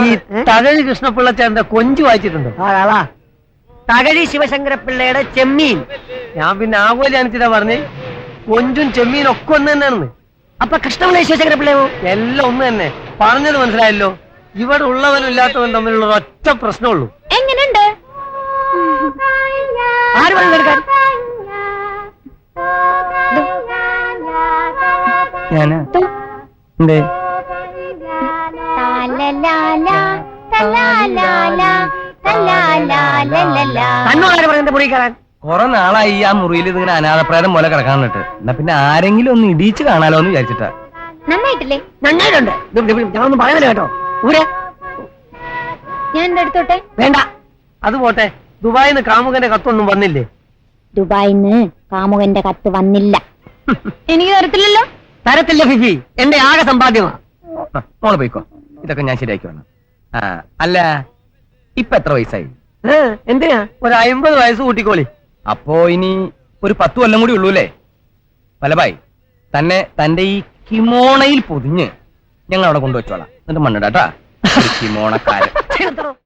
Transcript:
ഈ തകഴി കൃഷ്ണപിള്ളച്ചേന്റെ കൊഞ്ചു വായിച്ചിട്ടുണ്ടോ? തകഴി ശിവശങ്കരപ്പിള്ളയുടെ ചെമ്മീൻ. ഞാൻ പിന്നെ ആകോലി അനുസരിച്ചാ പറഞ്ഞേ, കൊഞ്ചും ചെമ്മീനും ഒക്കെ ഒന്ന് തന്നെയാണെന്ന്. അപ്പൊ കൃഷ്ണപിള്ള ശിവശങ്കരപ്പിള്ളയോ? എല്ലാം ഒന്ന് തന്നെ. പറഞ്ഞത് മനസ്സിലായല്ലോ. ഇവിടെ ഉള്ളവനും ഇല്ലാത്തവനും തമ്മിലുള്ള ഒറ്റ പ്രശ്നമുള്ളൂ. എങ്ങനെയുണ്ട്? ആര് പറഞ്ഞെടുക്കാൻ? ഞാനാ എന്തേ തന്നോടാര് പറഞ്ഞ മുറി കയറാൻ? കൊറേ നാളായി ആ മുറിയിൽ ഇതിങ്ങനെ അനാഥപ്രേതം പോലെ കിടക്കാനിട്ട്. എന്നാ പിന്നെ ആരെങ്കിലും ഒന്ന് ഇടിച്ച് കാണാലോ എന്ന് വിചാരിച്ചിട്ടാ. നന്നായിട്ടില്ലേ? നന്നായിട്ടുണ്ട്. ഞാനൊന്നും പറയുന്നില്ല കേട്ടോ. ഊരെ ഞാൻ എന്റെ അടുത്തോട്ടെ? വേണ്ട. അത് പോട്ടെ, ദുബായിന്ന് കാമുകന്റെ കത്തൊന്നും വന്നില്ലേ? ദുബായിന്ന് കാമുകന്റെ കത്ത് വന്നില്ല. എനിക്ക് തരത്തില്ലല്ലോ. തരത്തില്ല ഫിഫി, എന്റെ ആകെ സമ്പാദ്യമാണ്. മോള് പോയിക്കോ, ഇതൊക്കെ ഞാൻ ശരിയാക്കി വരണം. അല്ല, ഇപ്പൊ എത്ര വയസ്സായി? എന്തിനാ? ഒരു 50 വയസ്സ് കൂട്ടിക്കോളി. അപ്പോ ഇനി ഒരു 10 കൊല്ലം കൂടി ഉള്ളൂല്ലേ? വല്ലഭായി, തന്നെ തന്റെ ഈ കിമോണയിൽ പൊതിഞ്ഞ് ഞങ്ങൾ അവിടെ കൊണ്ടുവച്ചോളാം. എന്നിട്ട് മണ്ണിടാട്ടാ കിമോണക്കാരൻ.